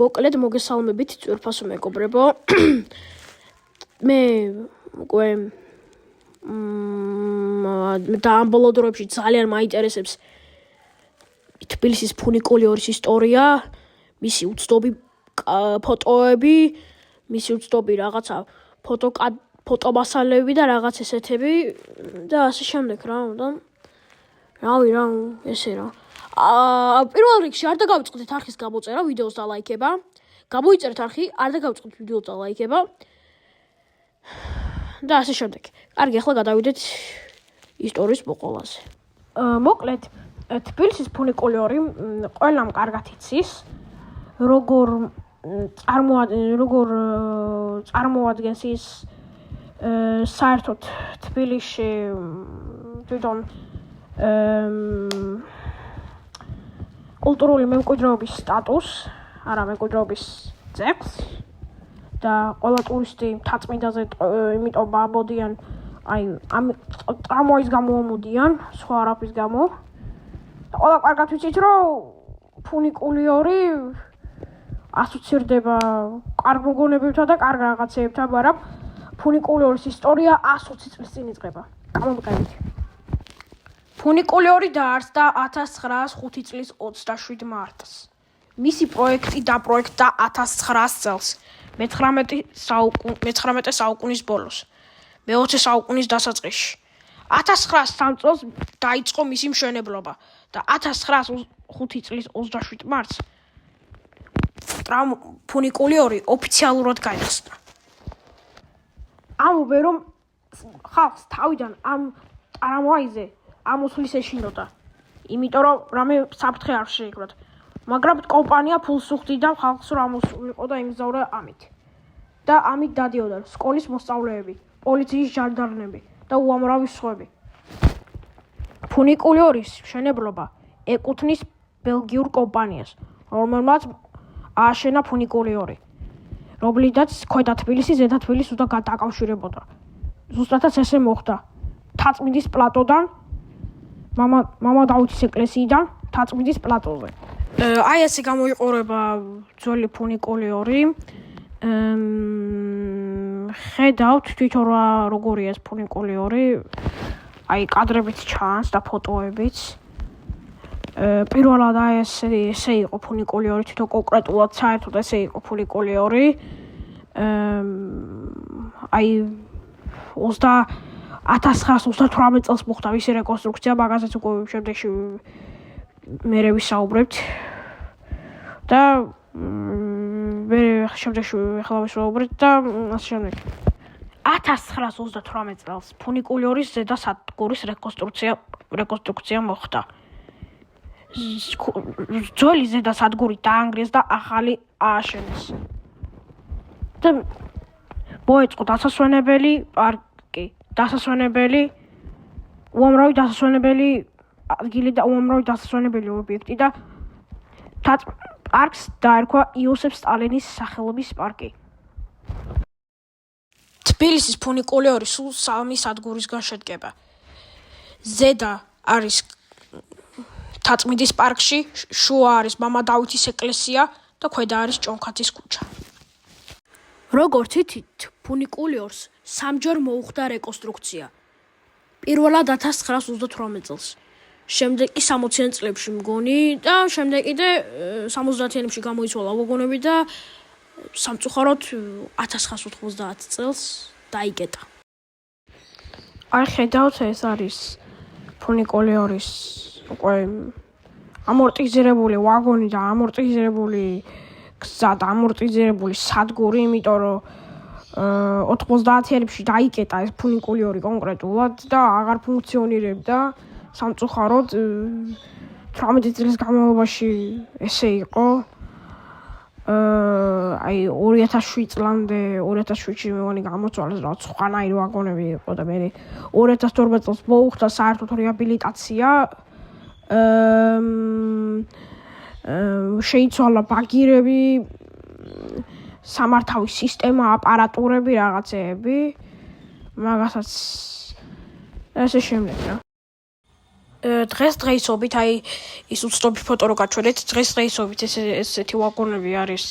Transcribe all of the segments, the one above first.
მოკლედ მოგესალმებით ძვირფასო მეგობრებო. მე უკვე და ამ ბოლო დროებში ძალიან მაინტერესებს თბილისის ფუნიკულიორის ისტორია, მისი უცდობი ფოტოები, მისი უცდობი რაღაცა ფოტომასალები და რაღაც ესეთები და ასე შემდეგ რა. ესე რა. პირველ რიგში არ დაგავიწყდეთ არხის გამოწერა, ვიდეოს და ლაიქება. გამოიწერეთ არხი, არ დაგავიწყდეთ ვიდეოს და ლაიქება. და ასე შემდეგ. კარგი, ახლა გადავიდეთ ისტორიის მოყოლაზე. მოკლედ, თბილისის ფუნიკულიორი ყველამ კარგად იცის, როგორ წარმოადგენს ის საერთოდ თბილისში თვითონ კულტურული მემკვიდრეობის სტატუსს, არა მემკვიდრეობის ძეგლს და ყველა ტურისტი მთაწმინდაზე იმიტომ ამბობენ, ამ ტრამვაის გამო ამოდიან, სხვა არაფრის გამო. და ყველა კარგად ვიცით, რომ ფუნიკულიური ასოცირდება კარგ მოგონებებთან და კარგ რაღაცეებთან, მაგრამ ფუნიკულიორის ისტორია 120 წლის წინ იწყება. გამომყევით. ფუნიკულიორი დაარსდა 1905 წლის 27 მარტს. მისი პროექტი დაპროექტდა 1900 წელს, მე-19 საუკუნის ბოლოს, მე-20 საუკუნის დასაწყისში. 1903 წელს დაიწყო მისი მშენებლობა და 1905 წლის 27 მარტს ფუნიკულიორი ოფიციალურად გაიხსნა. ამბობენ, რომ ხალხს თავიდან ამ ტრამვაიზე ამოსვლის ეშინოდა, იმიტომ რომ რამე საფრთხე არ შეექმნათ, მაგრამ კომპანია ფულს უხდიდა ხალხს რომ ამოსულიყო და იმგზავრა ამით. და ამით დადიოდა სკოლის მოსწავლეები, პოლიციის ჟანდარმები და უამრავი სხვები. ფუნიკულიორის მშენებლობა ეკუთვნის ბელგიურ კომპანიას, რომელმაც ააშენა ფუნიკულიორი, რომლითაც ქვედა თბილისი ზედა თბილისს უნდა დაკავშირებოდა. ზუსტადაც ესე მოხდა. მთაწმინდის პლატოდან, მამა დავითის ეკლესიიდან მთაწმინდის პლატოზე. აი ესე გამოიყურება ძველი ფუნიკულიორი. ხედავთ თვითონ როგორია ეს ფუნიკულიორი. აი კადრებიც ჩანს და ფოტოებიც. პირველად ესე იყო ფუნიკულიორი, თვითონ კონკრეტულად საერთოდ ესე იყო ფუნიკულიორი. აი 1938 წელს მოხდა მისი რეკონსტრუქცია, მაგაზეც უკვე შემდეგში მერე ვისაუბრებთ. და მე შემდეგში ახლა ვისაუბრებთ და ასე შემდეგ. 1938 წელს ფუნიკულიორის ზედა სადგურის რეკონსტრუქცია მოხდა. ძველი ზედა სადგური დაანგრიეს და ახალი ააშენეს. და მოეწყო დასასვენებელი პარკი, უამრავი დასასვენებელი ადგილი და უამრავი დასასვენებელი ობიექტი და პარკს დაერქვა იოსებ სტალინის სახელობის პარკი. თბილისის ფუნიკულიორი სულ 3 სადგურისგან შედგება. ზედა არის მთაწმინდის პარკში, შუა არის მამა დავითის ეკლესია და ქვედა არის ჭონქათის ქუჩა. როგორც ითით, ფუნიკულიორს 3-ჯერ მოუხდა რეკონსტრუქცია. პირველად 1938 წელს, შემდეგ კი 60-იან წლებში მგონი და შემდეგ კიდე 70-იანებში გამოიცვალა ვაგონები და სამწუხაროდ 1990 წელს დაიკეტა. აი ხედავთ, ეს არის ფუნიკულიორის უკვე ამორტიზირებული ვაგონი და ამორტიზირებული გზა და ამორტიზირებული სადგური, იმიტომ რომ 90-იანებში დაიკეტა ეს ფუნიკულიორი კონკრეტულად და აღარ ფუნქციონირებდა. სამწუხაროდ 18 წლის განმავლობაში ესე იყო. აი 2007 წლამდე 2007-ში მეგონი გამოწვალეს რა სხვანაირი ვაგონები იყო და მე 2012 წელს მოუხდა საერთოდ რეაბილიტაცია. შეიცვალა ბაგირები, სამართავის სისტემა, აპარატურები, რაღაცეები, მაგასაც ესე შემდეგ რა. დღესდღეობით აი ის უცნობი ფოტო რო გაჩვენეთ დღესდღეობით ესეთი ვაგონები არის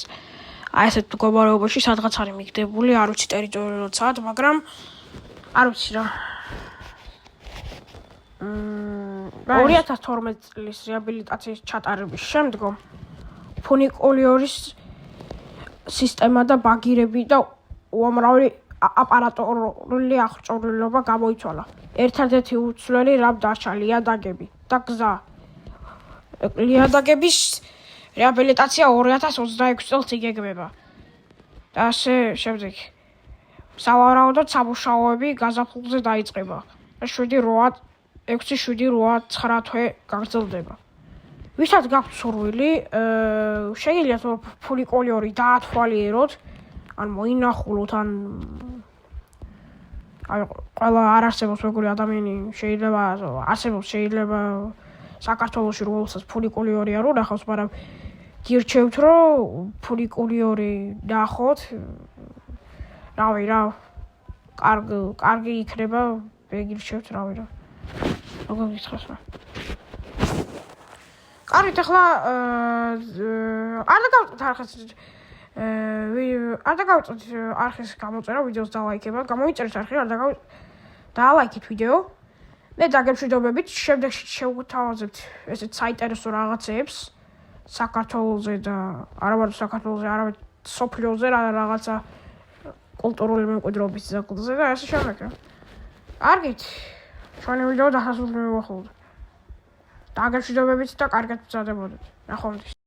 აი ესეთ მდგომარეობაში სადღაც არის მიგდებული არ ვიცი ტერიტორიულადაც მაგრამ არ ვიცი რა 2012 წლის რეაბილიტაციის ჩატარების შემდგომ ფუნიკულიორის სისტემა და ბაგირები და უამრავი აპარატურული აღჭურვილობა გამოიცვალა. ერთადერთი უცვლელი რამ დარჩა ლიადაგები და გზა. ლიადაგების რეაბილიტაცია 2026 წელს იგეგმება. და ასე შემდეგ. სავარაუდოდ სამუშაოები გაზაფხულზე დაიწყება. და 6-8-9 თვე გაგრძელდება. ვისაც გაქვთ სურვილი, შეგიძლიათ ფუნიკულორი დაათვალიეროთ, ან მოინახულოთ, ან აი ყველა არ არსებობს მეგობრი ადამიანი შეიძლება არსებობს შეიძლება საქართველოში რომელსაც ფუნიკულიორი არ უნახავს, მაგრამ გირჩევთ რომ ფუნიკულიორი ნახოთ. რავი რა კარგი იქნება, მეგირჩევთ რავი რა. როგორ გითხრას რა. კარგი, ახლა არ დაგავწოთ არხის გამოწერა ვიდეოს დალაიქება, გამოიწერეთ არხი, არ დალაიქეთ ვიდეო. მე დაგემშვიდობებით, შემდეგში შევთავაზებთ ესეთ საინტერესო რაღაცებს საქართველოზე და არამარტო საქართველოზე, არამედ სოფლიოზე რაღაცა კულტურული მემკვიდრეობის ძეგლზე და ასე შემდეგ რა. კარგით, ჩვენი ვიდეო დასასრულს მივუახლოვთ. დაგემშვიდობებით და კარგად ვწადებოდეთ. ნახვამდის.